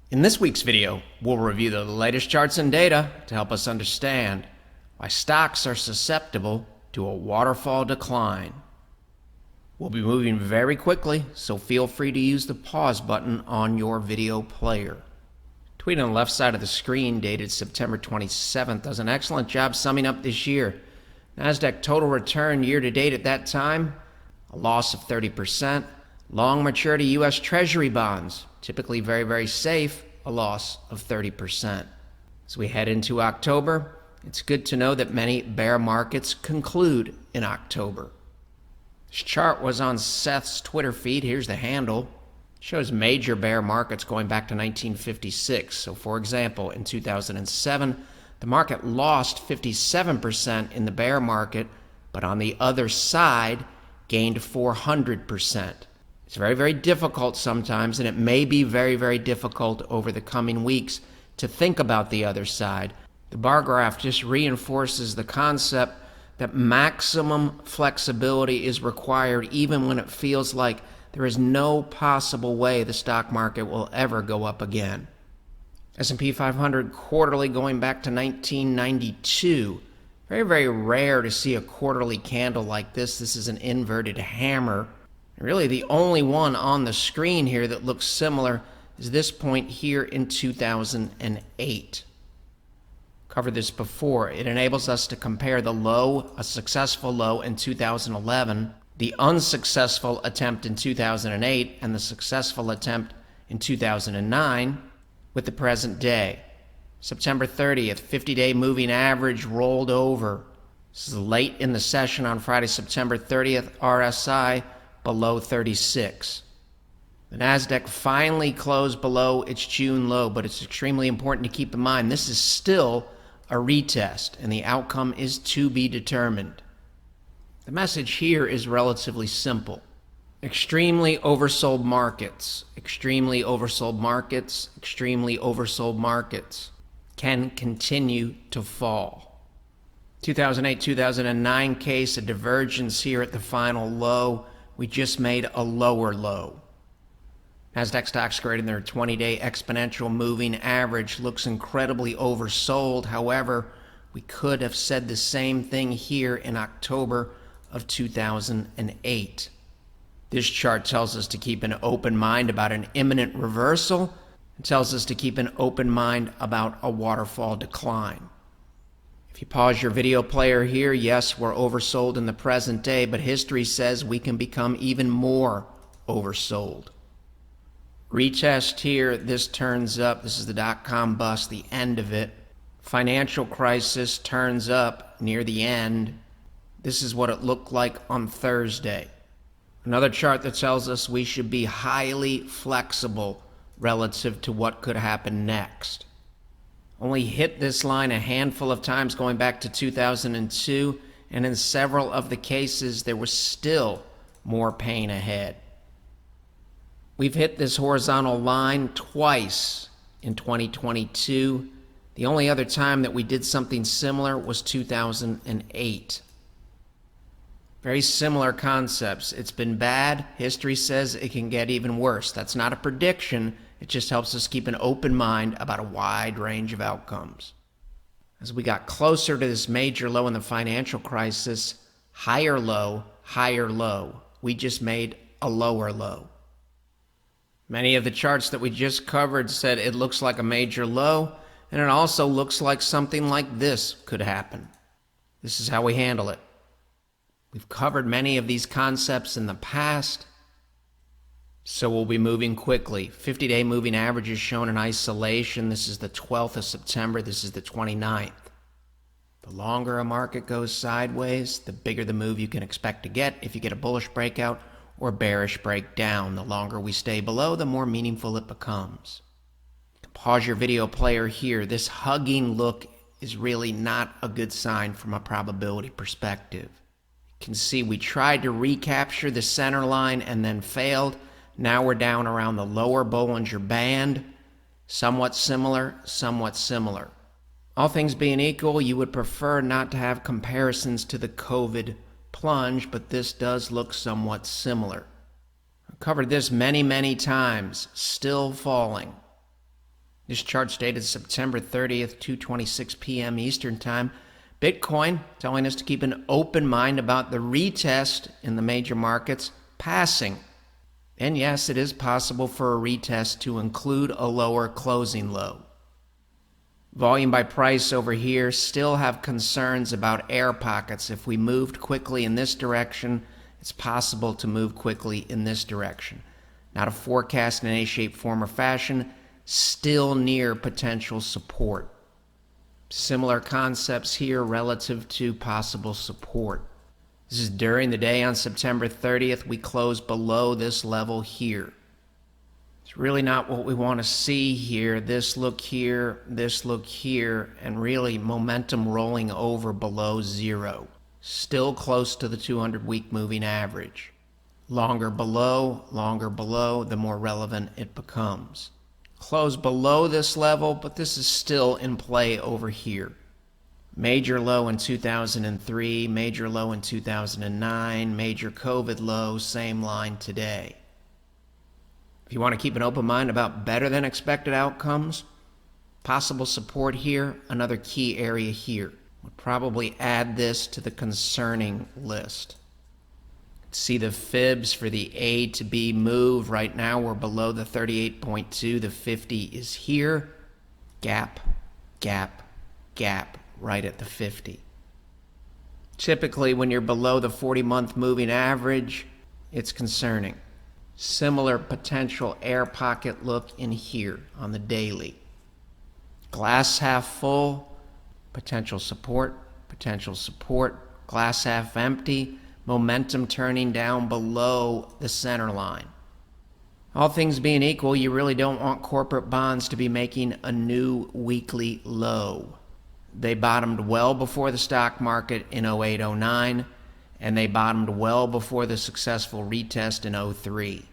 In this week's video, we'll review the latest charts and data to help us understand why stocks are susceptible to a waterfall decline. We'll be moving very quickly, so feel free to use the pause button on your video player. Tweet on the left side of the screen, dated September 27th, does an excellent job summing up this year. NASDAQ total return year-to-date at that time, a loss of 30%. Long maturity U.S. Treasury bonds, typically very, very safe, a loss of 30%. As we head into October, it's good to know that many bear markets conclude in October. This chart was on Seth's Twitter feed. Here's the handle. It shows major bear markets going back to 1956. So for example, in 2007, the market lost 57% in the bear market, but on the other side, gained 400%. It's very, very difficult sometimes, and it may be very, very difficult over the coming weeks to think about the other side. The bar graph just reinforces the concept that maximum flexibility is required even when it feels like there is no possible way the stock market will ever go up again. S&P 500 quarterly going back to 1992. Very, very rare to see a quarterly candle like this. This is an inverted hammer. Really, the only one on the screen here that looks similar is this point here in 2008. Covered this before. It enables us to compare the low, a successful low in 2011, the unsuccessful attempt in 2008, and the successful attempt in 2009 with the present day. September 30th, 50-day moving average rolled over. This is late in the session on Friday, September 30th, RSI below 36. The NASDAQ finally closed below its June low, but it's extremely important to keep in mind this is still a retest, and the outcome is to be determined. The message here is relatively simple. Extremely oversold markets, extremely oversold markets, extremely oversold markets can continue to fall. 2008-2009 case, a divergence here at the final low. We just made a lower low. NASDAQ stocks greater than their 20-day exponential moving average looks incredibly oversold. However, we could have said the same thing here in October of 2008. This chart tells us to keep an open mind about an imminent reversal. It tells us to keep an open mind about a waterfall decline. If you pause your video player here, yes, we're oversold in the present day, but history says we can become even more oversold. Retest here, this turns up. This is the dot-com bust, the end of it. Financial crisis turns up near the end. This is what it looked like on Thursday. Another chart that tells us we should be highly flexible relative to what could happen next. Only hit this line a handful of times going back to 2002, and in several of the cases there was still more pain ahead. We've hit this horizontal line twice in 2022. The only other time that we did something similar was 2008. Very similar concepts. It's been bad. History says it can get even worse. That's not a prediction. It just helps us keep an open mind about a wide range of outcomes. As we got closer to this major low in the financial crisis, higher low, we just made a lower low. Many of the charts that we just covered said it looks like a major low, and it also looks like something like this could happen. This is how we handle it. We've covered many of these concepts in the past, so we'll be moving quickly. 50-day moving average is shown in isolation. This is the 12th of September. This is the 29th. The longer a market goes sideways, the bigger the move you can expect to get if you get a bullish breakout or bearish breakdown. The longer we stay below, the more meaningful it becomes. Pause your video player here. This hugging look is really not a good sign from a probability perspective. You can see we tried to recapture the center line and then failed. Now we're down around the lower Bollinger Band. Somewhat similar, somewhat similar. All things being equal, you would prefer not to have comparisons to the COVID plunge, but this does look somewhat similar. I've covered this many, many times. Still falling. This chart's dated September 30th, 2:26 p.m. Eastern Time. Bitcoin telling us to keep an open mind about the retest in the major markets passing. And yes, it is possible for a retest to include a lower closing low. Volume by price over here still have concerns about air pockets. If we moved quickly in this direction, it's possible to move quickly in this direction. Not a forecast in any shape, form, or fashion, still near potential support. Similar concepts here relative to possible support. This is during the day on September 30th. We closed below this level here. It's really not what we want to see here. This look here, and really momentum rolling over below zero. Still close to the 200-week moving average. Longer below, the more relevant it becomes. Close below this level, but this is still in play over here. Major low in 2003, major low in 2009, major COVID low, same line today. If you want to keep an open mind about better than expected outcomes, possible support here, another key area here. Would probably add this to the concerning list. See the fibs for the A to B move. Right now we're below the 38.2. The 50 is here. Gap, gap, gap, right at the 50. Typically when you're below the 40-month moving average, it's concerning. Similar potential air pocket look in here on the daily. Glass half full, potential support, glass half empty, momentum turning down below the center line. All things being equal, you really don't want corporate bonds to be making a new weekly low. They bottomed well before the stock market in 08-09, and they bottomed well before the successful retest in 03.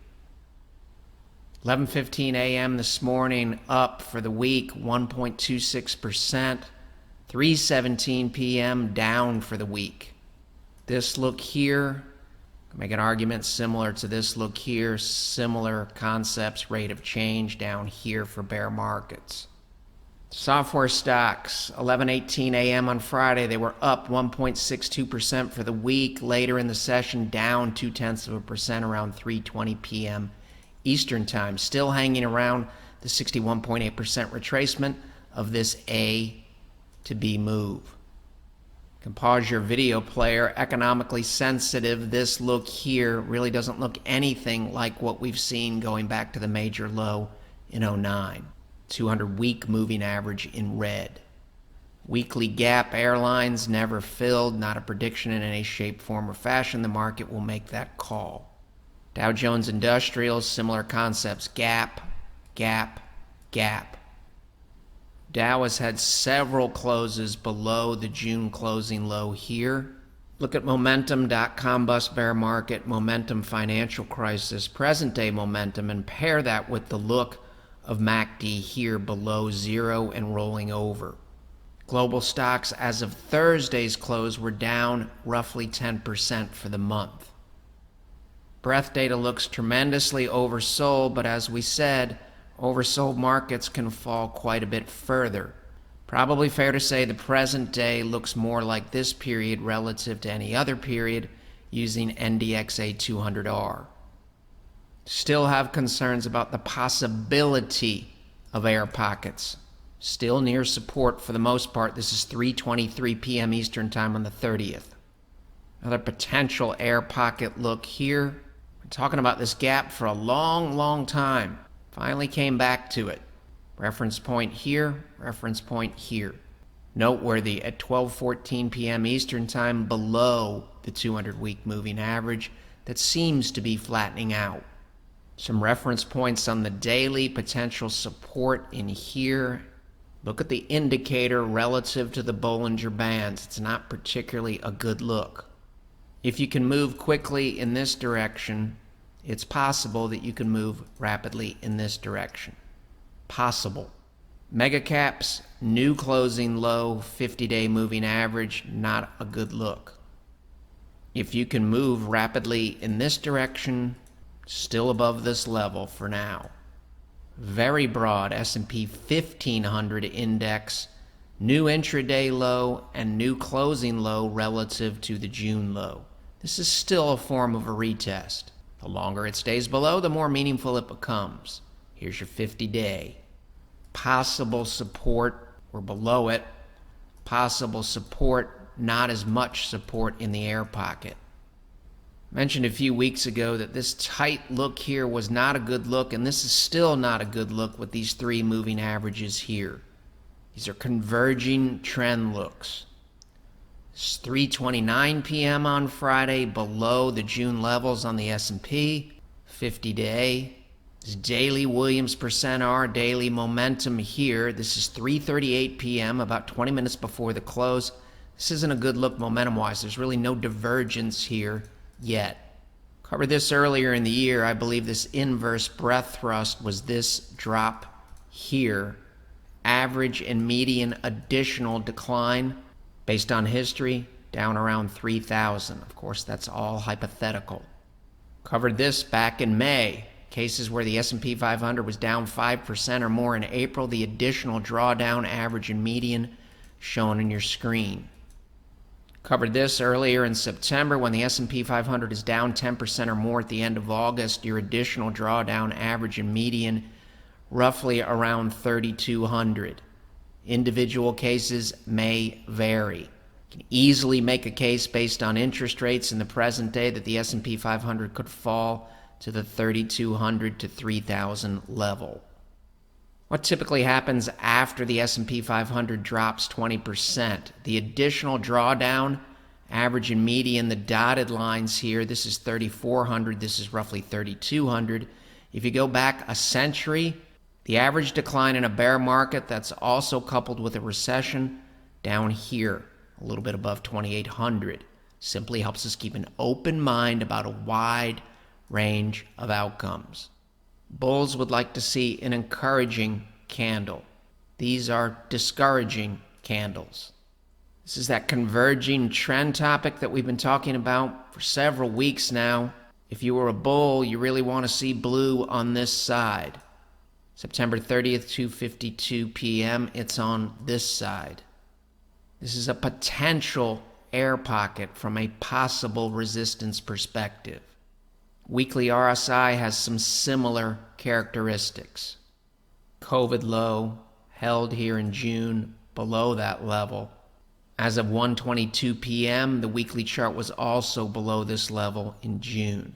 11:15 a.m. this morning, up for the week 1.26%. 3:17 p.m. down for the week. This look here, make an argument similar to this look here, similar concepts, rate of change down here for bear markets. Software stocks, 11:18 a.m. on Friday, they were up 1.62% for the week. Later in the session, down 0.2% around 3:20 p.m. Eastern Time. Still hanging around the 61.8% retracement of this A to B move. You can pause your video player. Economically sensitive, this look here really doesn't look anything like what we've seen going back to the major low in 09. 200-week moving average in red. Weekly gap airlines never filled, not a prediction in any shape, form, or fashion. The market will make that call. Dow Jones Industrials, similar concepts, gap, gap, gap. Dow has had several closes below the June closing low here. Look at momentum.com bust bear market, momentum financial crisis, present day momentum, and pair that with the look of MACD here below zero and rolling over. Global stocks as of Thursday's close were down roughly 10% for the month. Breadth data looks tremendously oversold, but as we said, oversold markets can fall quite a bit further. Probably fair to say the present day looks more like this period relative to any other period using NDXA 200R. Still have concerns about the possibility of air pockets. Still near support for the most part. This is 3:23 p.m. Eastern Time on the 30th. Another potential air pocket look here. We're talking about this gap for a long time. Finally came back to it. Reference point here, reference point here. Noteworthy at 12:14 p.m. Eastern Time below the 200-week moving average that seems to be flattening out. Some reference points on the daily, potential support in here. Look at the indicator relative to the Bollinger Bands. It's not particularly a good look. If you can move quickly in this direction, it's possible that you can move rapidly in this direction. Possible. Mega caps, new closing low, 50-day moving average, not a good look. If you can move rapidly in this direction, still above this level for now. very broad S&P 1500 index, new intraday low and new closing low relative to the June low. This is still a form of a retest. The longer it stays below, the more meaningful it becomes. Here's your 50-day. Possible support, we're below it. Possible support, not as much support in the air pocket. Mentioned a few weeks ago that this tight look here was not a good look, and this is still not a good look with these three moving averages here. These are converging trend looks. It's 3:29 p.m. on Friday, below the June levels on the S&P 50-day. This daily Williams %R, daily momentum here. This is 3:38 p.m., about 20 minutes before the close. This isn't a good look momentum-wise. There's really no divergence here yet. Covered this earlier in the year. I believe this inverse breadth thrust was this drop here. Average and median additional decline based on history, down around 3,000. Of course, that's all hypothetical. Covered this back in May. Cases where the S&P 500 was down 5% or more in April. The additional drawdown, average and median shown in your screen. Covered this earlier in September when the S&P 500 is down 10% or more at the end of August. Your additional drawdown, average and median, roughly around 3,200. Individual cases may vary. You can easily make a case based on interest rates in the present day that the S&P 500 could fall to the 3,200 to 3,000 level. What typically happens after the S&P 500 drops 20%? The additional drawdown, average and median, the dotted lines here, this is 3,400, this is roughly 3,200. If you go back a century, the average decline in a bear market that's also coupled with a recession down here, a little bit above 2,800, simply helps us keep an open mind about a wide range of outcomes. Bulls would like to see an encouraging candle. These are discouraging candles. This is that converging trend topic that we've been talking about for several weeks now. If you were a bull, you really want to see blue on this side. September 30th, 2:52 p.m., it's on this side. This is a potential air pocket from a possible resistance perspective. Weekly RSI has some similar characteristics. COVID low held here in June below that level. As of 1:22 p.m., the weekly chart was also below this level in June.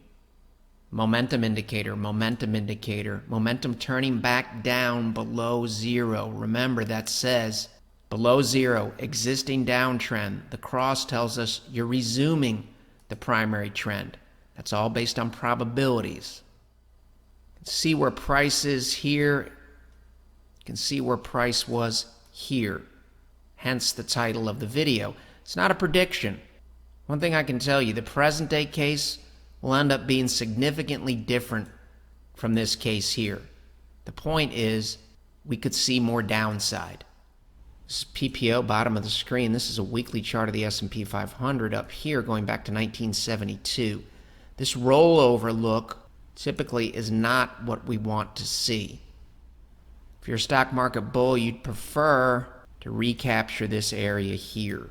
Momentum indicator, momentum turning back down below zero. Remember, that says below zero, existing downtrend. The cross tells us you're resuming the primary trend. That's all based on probabilities. You can see where price is here. You can see where price was here. Hence the title of the video. It's not a prediction. One thing I can tell you, the present day case will end up being significantly different from this case here. The point is, we could see more downside. This is PPO, bottom of the screen. This is a weekly chart of the S&P 500 up here going back to 1972. This rollover look typically is not what we want to see. If you're a stock market bull, you'd prefer to recapture this area here.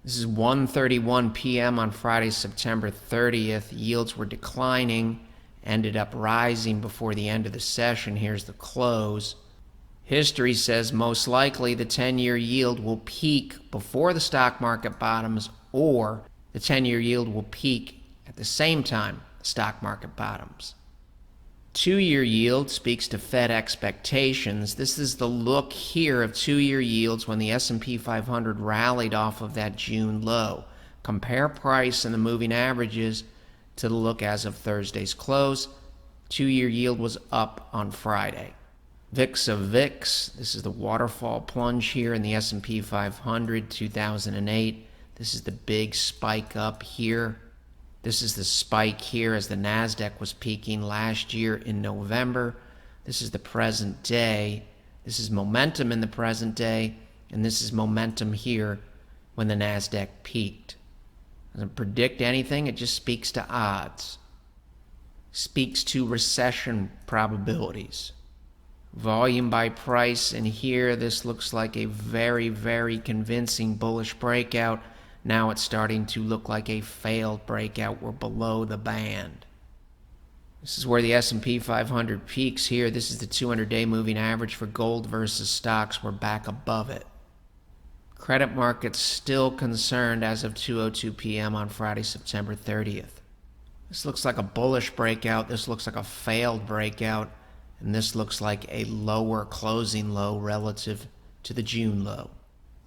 This is 1:31 p.m. on Friday, September 30th. Yields were declining, ended up rising before the end of the session. Here's the close. History says most likely the 10-year yield will peak before the stock market bottoms, or the 10-year yield will peak at the same time the stock market bottoms. 2-year yield speaks to Fed expectations. This is the look here of 2-year yields when the S&P 500 rallied off of that June low. Compare price and the moving averages to the look as of Thursday's close. 2-year yield was up on Friday. VIX of VIX, this is the waterfall plunge here in the S&P 500, 2008. This is the big spike up here. This is the spike here as the NASDAQ was peaking last year in November. This is the present day. This is momentum in the present day, and this is momentum here when the NASDAQ peaked. Doesn't predict anything, it just speaks to odds. Speaks to recession probabilities. Volume by price, and here this looks like a very, very convincing bullish breakout. Now it's starting to look like a failed breakout. We're below the band. This is where the S&P 500 peaks here. This is the 200-day moving average for gold versus stocks. We're back above it. Credit markets still concerned as of 2:02 p.m. on Friday, September 30th. This looks like a bullish breakout. This looks like a failed breakout. And this looks like a lower closing low relative to the June low.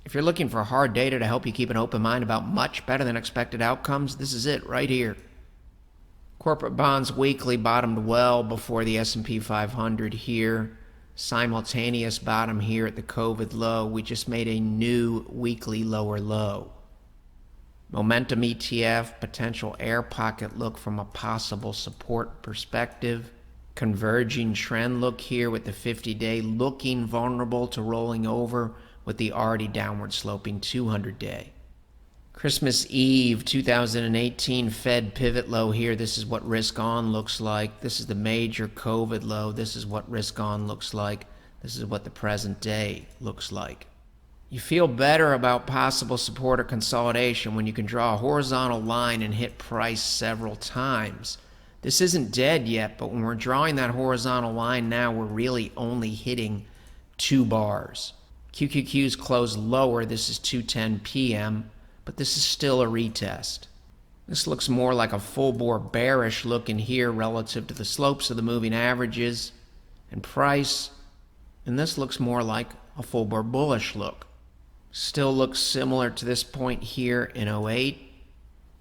If you're looking for hard data to help you keep an open mind about much better than expected outcomes, this is it right here. Corporate bonds weekly bottomed well before the S&P 500 here. Simultaneous bottom here at the COVID low. We just made a new weekly lower low. Momentum ETF, potential air pocket look from a possible support perspective. Converging trend look here with the 50-day looking vulnerable to rolling over with the already downward sloping 200-day. Christmas Eve 2018 Fed pivot low here. This is what risk on looks like. This is the major COVID low. This is what risk on looks like. This is what the present day looks like. You feel better about possible support or consolidation when you can draw a horizontal line and hit price several times. This isn't dead yet, but when we're drawing that horizontal line now, we're really only hitting 2 bars. QQQ's closed lower. This is 2:10 p.m., but this is still a retest. This looks more like a full-bore bearish look in here relative to the slopes of the moving averages and price, and this looks more like a full-bore bullish look. Still looks similar to this point here in '08.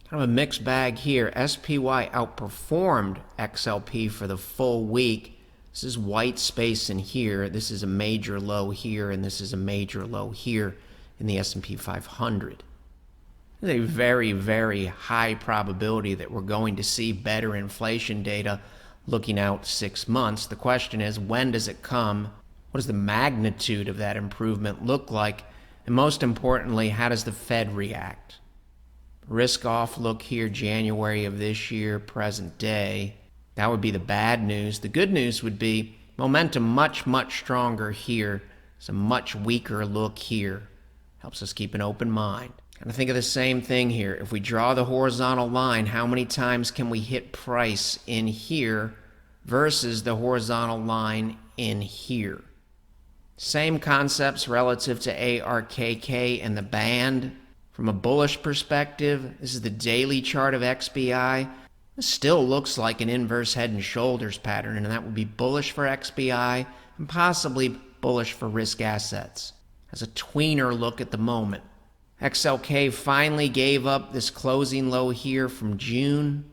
Kind of a mixed bag here. SPY outperformed XLP for the full week. This is white space in here. This is a major low here, and this is a major low here in the S&P 500. There's a very, very high probability that we're going to see better inflation data looking out 6 months. The question is, when does it come? What does the magnitude of that improvement look like? And most importantly, how does the Fed react? Risk off look here, January of this year, present day. That would be the bad news. The good news would be momentum much, much stronger here. It's a much weaker look here. Helps us keep an open mind. And I think of the same thing here. If we draw the horizontal line, how many times can we hit price in here versus the horizontal line in here? Same concepts relative to ARKK and the band. From a bullish perspective, this is the daily chart of XBI. This still looks like an inverse head and shoulders pattern, and that would be bullish for XBI and possibly bullish for risk assets. As a tweener look at the moment. XLK finally gave up this closing low here from June.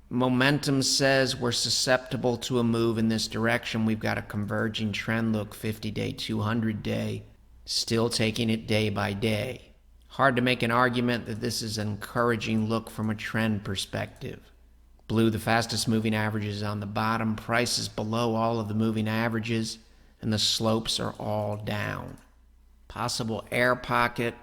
Momentum says we're susceptible to a move in this direction. We've got a converging trend look, 50-day, 200-day, still taking it day by day. Hard to make an argument that this is an encouraging look from a trend perspective. Blue, the fastest moving averages on the bottom, prices below all of the moving averages, and the slopes are all down. Possible air pocket.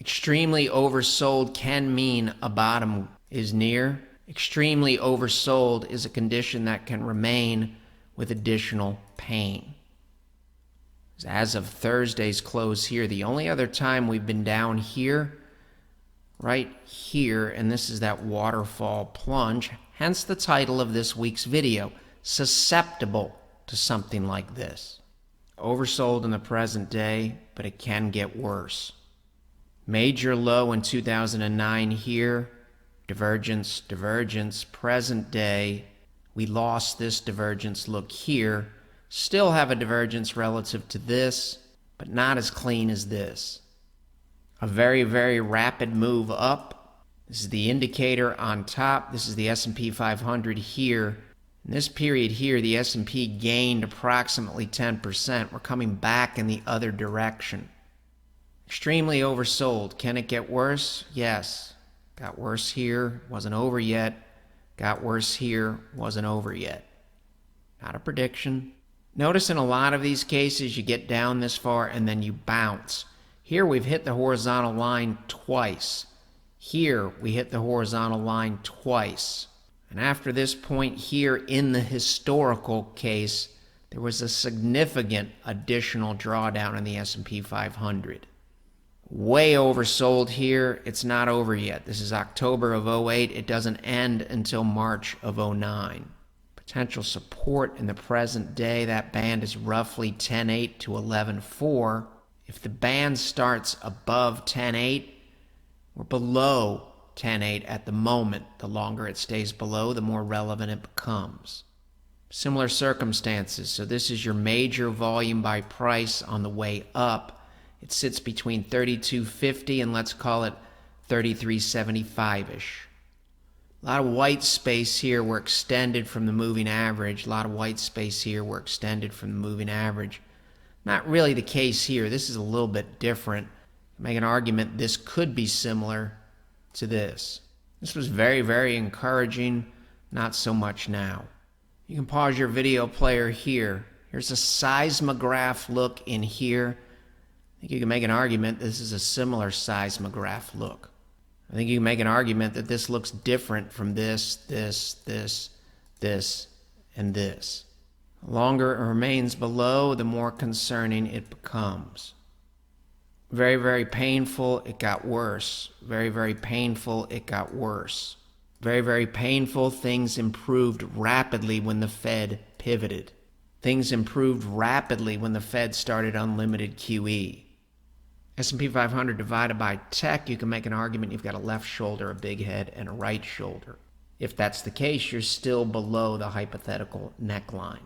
Extremely oversold can mean a bottom is near. Extremely oversold is a condition that can remain with additional pain. As of Thursday's close here, the only other time we've been down here, right here, and this is that waterfall plunge, hence the title of this week's video, susceptible to something like this. Oversold in the present day, but it can get worse. Major low in 2009 here, divergence, divergence, present day. We lost this divergence look here. Still have a divergence relative to this, but not as clean as this. A very, very rapid move up. This is the indicator on top. This is the S&P 500 here. In this period here, the S&P gained approximately 10%. We're coming back in the other direction. Extremely oversold. Can it get worse? Yes. Got worse here. Wasn't over yet. Got worse here. Wasn't over yet. Not a prediction. Notice in a lot of these cases, you get down this far and then you bounce. Here we've hit the horizontal line twice. Here we hit the horizontal line twice. And after this point here in the historical case, there was a significant additional drawdown in the S&P 500. Way oversold here. It's not over yet. This is October of '08. It doesn't end until March of '09. Potential support in the present day, that band is roughly 10.8 to 11.4. If the band starts above 10.8, we're below 10.8 at the moment. The longer it stays below, the more relevant it becomes. Similar circumstances. So this is your major volume by price on the way up. It sits between 32.50 and let's call it 33.75-ish. A lot of white space here. We're extended from the moving average. A lot of white space here. We're extended from the moving average. Not really the case here. This is a little bit different. Make an argument this could be similar to this. This was very, very encouraging. Not so much now. You can pause your video player here. Here's a seismograph look in here. I think you can make an argument this is a similar seismograph look. I think you can make an argument that this looks different from this, and this. The longer it remains below, the more concerning it becomes. Very, very painful, it got worse. Very, very painful, it got worse. Very, very painful, things improved rapidly when the Fed pivoted. Things improved rapidly when the Fed started unlimited QE. S&P 500 divided by tech, you can make an argument you've got a left shoulder, a big head, and a right shoulder. If that's the case, you're still below the hypothetical neckline.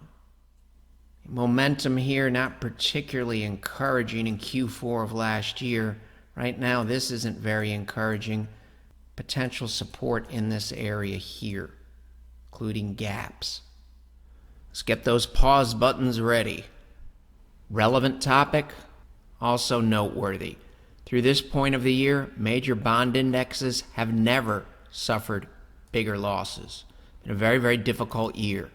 Momentum here, not particularly encouraging in Q4 of last year. Right now, this isn't very encouraging. Potential support in this area here, including gaps. Let's get those pause buttons ready. Relevant topic, also noteworthy. Through this point of the year, major bond indexes have never suffered bigger losses. It's been a very, very difficult year.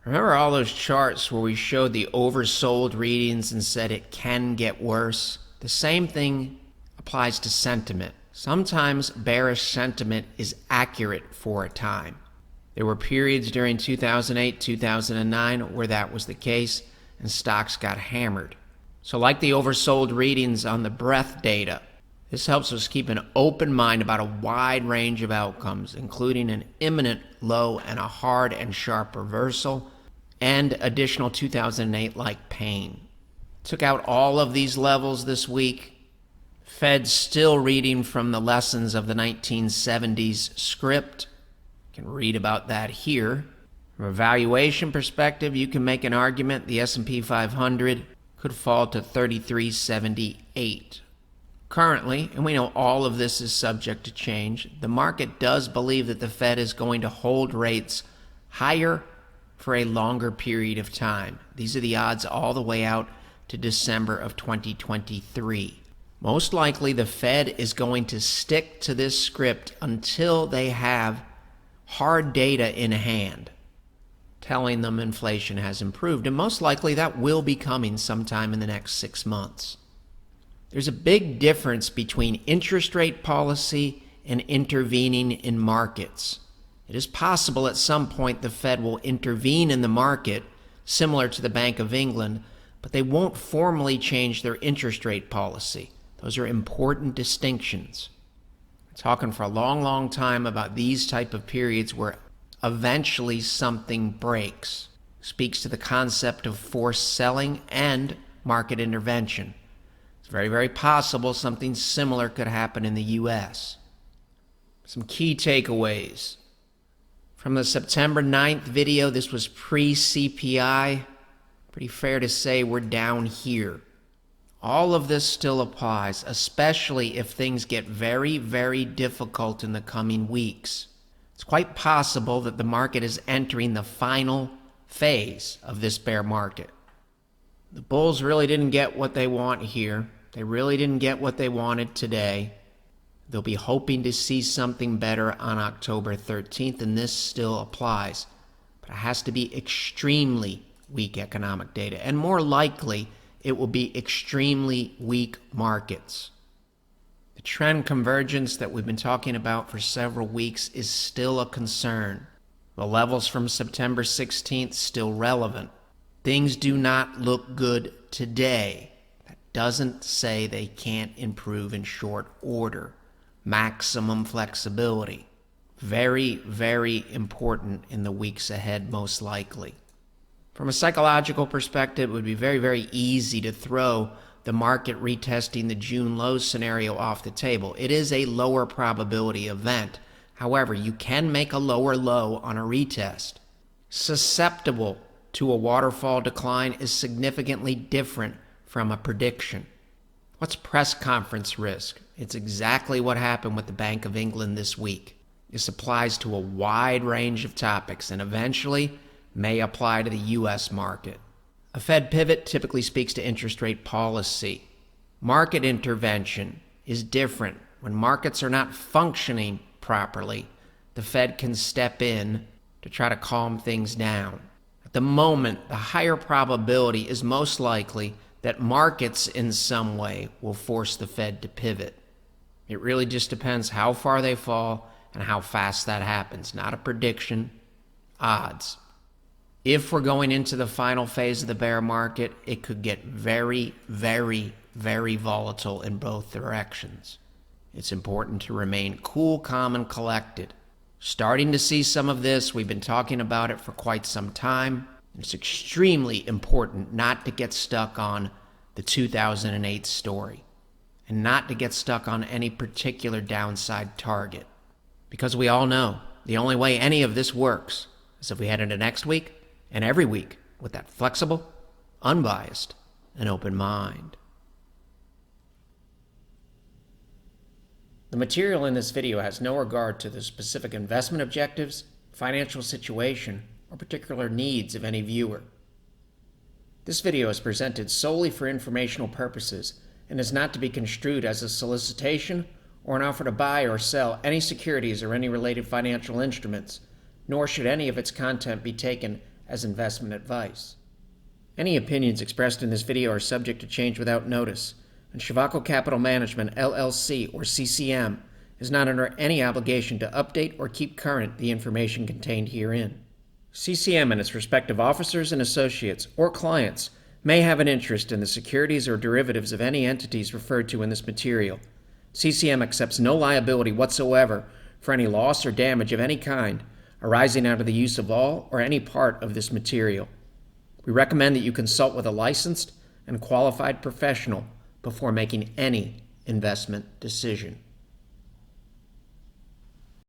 Remember all those charts where we showed the oversold readings and said it can get worse? The same thing applies to sentiment. Sometimes bearish sentiment is accurate for a time. There were periods during 2008, 2009 where that was the case and stocks got hammered. So like the oversold readings on the breadth data, this helps us keep an open mind about a wide range of outcomes, including an imminent low and a hard and sharp reversal, and additional 2008-like pain. Took out all of these levels this week. Fed's still reading from the lessons of the 1970s script. You can read about that here. From a valuation perspective, you can make an argument the S&P 500 could fall to 3378. Currently, and we know all of this is subject to change, the market does believe that the Fed is going to hold rates higher for a longer period of time. These are the odds all the way out to December of 2023. Most likely the Fed is going to stick to this script until they have hard data in hand telling them inflation has improved, and most likely that will be coming sometime in the next 6 months. There's a big difference between interest rate policy and intervening in markets. It is possible at some point the Fed will intervene in the market, similar to the Bank of England, but they won't formally change their interest rate policy. Those are important distinctions. We're talking for a long, long time about these type of periods where eventually something breaks. Speaks to the concept of forced selling and market intervention. It's very, very possible something similar could happen in the U.S. Some key takeaways. From the September 9th video, this was pre-CPI. Pretty fair to say we're down here. All of this still applies, especially if things get very, very difficult in the coming weeks. It's quite possible that the market is entering the final phase of this bear market. The bulls really didn't get what they want here. They really didn't get what they wanted today. They'll be hoping to see something better on October 13th, and this still applies. But it has to be extremely weak economic data, and more likely it will be extremely weak markets. The trend convergence that we've been talking about for several weeks is still a concern. The levels from September 16th still relevant. Things do not look good today. That doesn't say they can't improve in short order. Maximum flexibility. Very, very important in the weeks ahead, most likely. From a psychological perspective, it would be very, very easy to throw the market retesting the June low scenario off the table. It is a lower probability event. However, you can make a lower low on a retest. Susceptible to a waterfall decline is significantly different from a prediction. What's press conference risk? It's exactly what happened with the Bank of England this week. This applies to a wide range of topics and eventually may apply to the U.S. market. A Fed pivot typically speaks to interest rate policy. Market intervention is different. When markets are not functioning properly, the Fed can step in to try to calm things down. At the moment, the higher probability is most likely that markets in some way will force the Fed to pivot. It really just depends how far they fall and how fast that happens. Not a prediction, odds. If we're going into the final phase of the bear market, it could get very, very, very volatile in both directions. It's important to remain cool, calm, and collected. Starting to see some of this. We've been talking about it for quite some time. It's extremely important not to get stuck on the 2008 story and not to get stuck on any particular downside target. Because we all know the only way any of this works is if we head into next week and every week with that flexible, unbiased, and open mind. The material in this video has no regard to the specific investment objectives, financial situation, or particular needs of any viewer. This video is presented solely for informational purposes and is not to be construed as a solicitation or an offer to buy or sell any securities or any related financial instruments, nor should any of its content be taken as investment advice. Any opinions expressed in this video are subject to change without notice, and Shivako Capital Management, LLC, or CCM, is not under any obligation to update or keep current the information contained herein. CCM and its respective officers and associates or clients may have an interest in the securities or derivatives of any entities referred to in this material. CCM accepts no liability whatsoever for any loss or damage of any kind arising out of the use of all or any part of this material. We recommend that you consult with a licensed and qualified professional before making any investment decision.